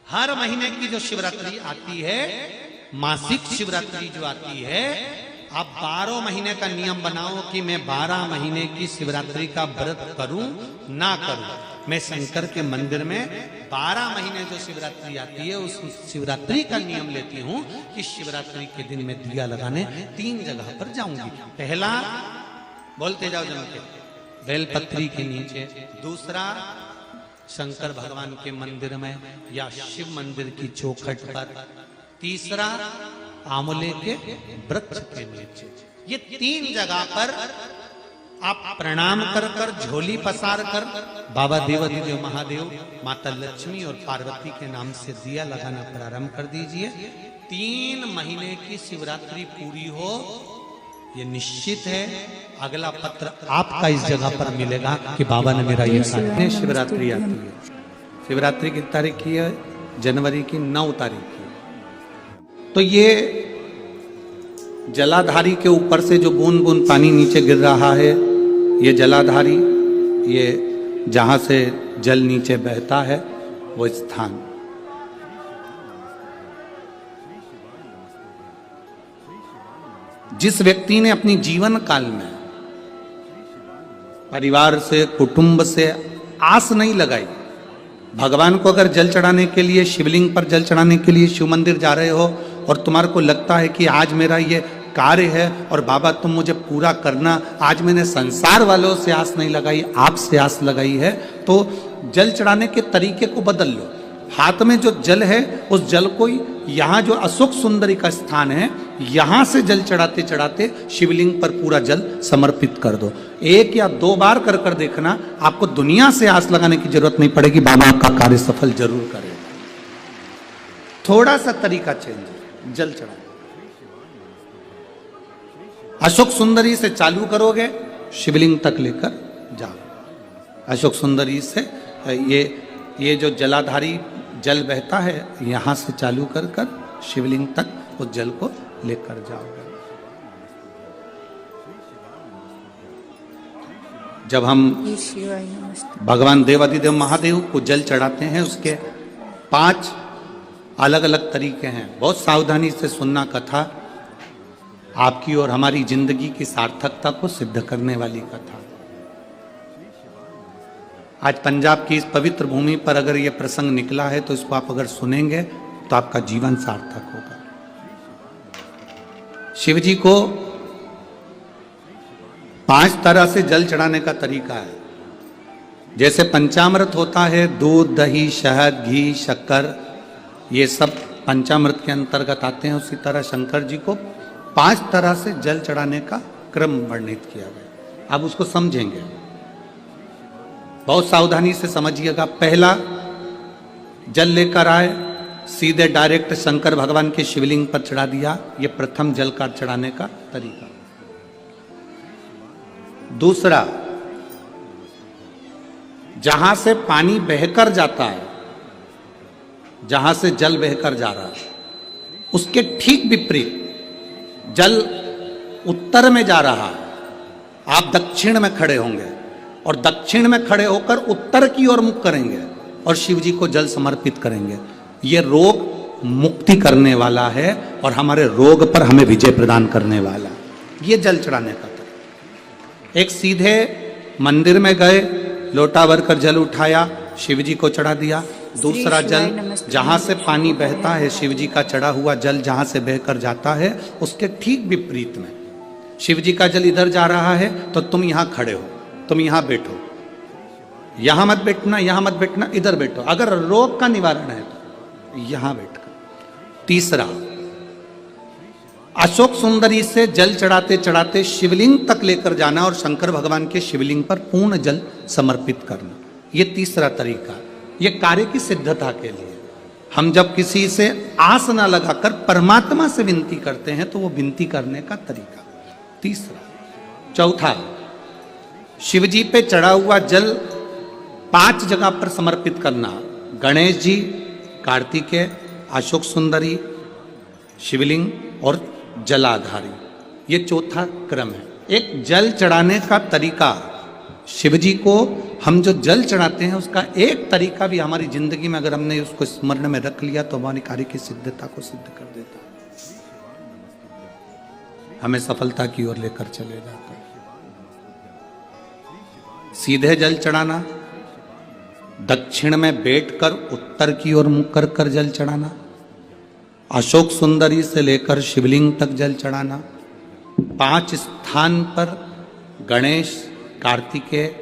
हर महीने की जो शिवरात्रि आती है, मासिक शिवरात्रि जो आती है, आप 12 महीने का नियम बनाओ कि मैं 12 महीने की शिवरात्रि का व्रत करूं ना करूं। मैं शंकर के मंदिर में 12 महीने जो शिवरात्रि आती है उस शिवरात्रि का नियम लेती हूं कि शिवरात्रि के दिन मैं दिया लगाने 3 जगह पर जाऊंगी। पहला, बोलते जाओ जन के, बेलपत्री के नीचे। दूसरा, शंकर भगवान के मंदिर में या शिव मंदिर की चौखट पर। तीसरा, आंवले के वृक्ष के नीचे। ये 3 जगह पर आप प्रणाम कर कर, झोली पसार कर बाबा देवाधिदेव महादेव, माता लक्ष्मी और पार्वती के नाम से दिया लगाना प्रारंभ कर दीजिए। 3 महीने की शिवरात्रि पूरी हो, ये निश्चित है अगला पत्र आपका इस जगह पर मिलेगा कि बाबा ने मेरा ये साथ। शिवरात्रि आती है, शिवरात्रि की तारीख की है जनवरी की 9 तारीख की। तो ये जलाधारी के ऊपर से जो बूंद बूंद पानी नीचे गिर रहा है, ये जलाधारी, ये जहां से जल नीचे बहता है वो स्थान। जिस व्यक्ति ने अपनी जीवन काल में परिवार से, कुटुंब से आस नहीं लगाई, भगवान को अगर जल चढ़ाने के लिए, शिवलिंग पर जल चढ़ाने के लिए शिव मंदिर जा रहे हो और तुम्हारे को लगता है कि आज मेरा ये कार्य है और बाबा तुम मुझे पूरा करना, आज मैंने संसार वालों से आस नहीं लगाई, आपसे आस लगाई है, तो जल चढ़ाने के तरीके को बदल लो। हाथ में जो जल है उस जल को, यहाँ जो अशोक सुंदरी का स्थान है, यहाँ से जल चढ़ाते चढ़ाते शिवलिंग पर पूरा जल समर्पित कर दो। 1 या 2 बार कर कर देखना, आपको दुनिया से आस लगाने की जरूरत नहीं पड़ेगी, बाबा आपका कार्य सफल जरूर करेगा। थोड़ा सा तरीका चेंज, जल चढ़ा अशोक सुंदरी से चालू करोगे, शिवलिंग तक लेकर जाओ। अशोक सुंदरी से ये जो जलाधारी जल बहता है, यहां से चालू कर कर शिवलिंग तक उस जल को लेकर जाओगे। जब हम भगवान देवाधिदेव महादेव को जल चढ़ाते हैं, उसके 5 अलग अलग तरीके हैं। बहुत सावधानी से सुनना कथा, आपकी और हमारी जिंदगी की सार्थकता को सिद्ध करने वाली कथा। आज पंजाब की इस पवित्र भूमि पर अगर ये प्रसंग निकला है तो इसको आप अगर सुनेंगे तो आपका जीवन सार्थक होगा। शिव जी को 5 तरह से जल चढ़ाने का तरीका है। जैसे पंचामृत होता है, दूध, दही, शहद, घी, शक्कर, ये सब पंचामृत के अंतर्गत आते हैं, उसी तरह शंकर जी को 5 तरह से जल चढ़ाने का क्रम वर्णित किया गया। अब उसको समझेंगे, बहुत सावधानी से समझिएगा। पहला, जल लेकर आए, सीधे डायरेक्ट शंकर भगवान के शिवलिंग पर चढ़ा दिया, ये प्रथम जल का चढ़ाने का तरीका। दूसरा, जहां से पानी बहकर जाता है, जहां से जल बहकर जा रहा है, उसके ठीक विपरीत जल उत्तर में जा रहा है, आप दक्षिण में खड़े होंगे और दक्षिण में खड़े होकर उत्तर की ओर मुख करेंगे और शिव जी को जल समर्पित करेंगे। ये रोग मुक्ति करने वाला है और हमारे रोग पर हमें विजय प्रदान करने वाला। ये जल चढ़ाने का तरीका। एक, सीधे मंदिर में गए, लोटा भर कर जल उठाया, शिव जी को चढ़ा दिया। दूसरा जल, जहां से पानी बहता है, शिव जी का चढ़ा हुआ जल जहां से बहकर जाता है, उसके ठीक विपरीत में शिव जी का जल इधर जा रहा है तो तुम यहां खड़े हो, तुम यहां बैठो, यहां मत बैठना, यहां मत बैठना, इधर बैठो। अगर रोग का निवारण है तो यहां बैठकर। तीसरा, अशोक सुंदरी से जल चढ़ाते चढ़ाते शिवलिंग तक लेकर जाना और शंकर भगवान के शिवलिंग पर पूर्ण जल समर्पित करना। ये तीसरा तरीका, ये कार्य की सिद्धता के लिए। हम जब किसी से आस ना लगाकर परमात्मा से विनती करते हैं तो वो विनती करने का तरीका। तीसरा। चौथा, शिव जी पे चढ़ा हुआ जल 5 जगह पर समर्पित करना। गणेश जी, कार्तिकेय, अशोक सुंदरी, शिवलिंग और जलाधारी। ये चौथा क्रम है। एक जल चढ़ाने का तरीका, शिव जी को हम जो जल चढ़ाते हैं उसका एक तरीका भी हमारी जिंदगी में अगर हमने उसको स्मरण में रख लिया तो हमारी कार्य की सिद्धता को सिद्ध कर देता है, हमें सफलता की ओर लेकर चले जाता है। सीधे जल चढ़ाना, दक्षिण में बैठकर उत्तर की ओर मुख कर कर जल चढ़ाना, अशोक सुंदरी से लेकर शिवलिंग तक जल चढ़ाना, 5 स्थान पर गणेश, कार्तिकेय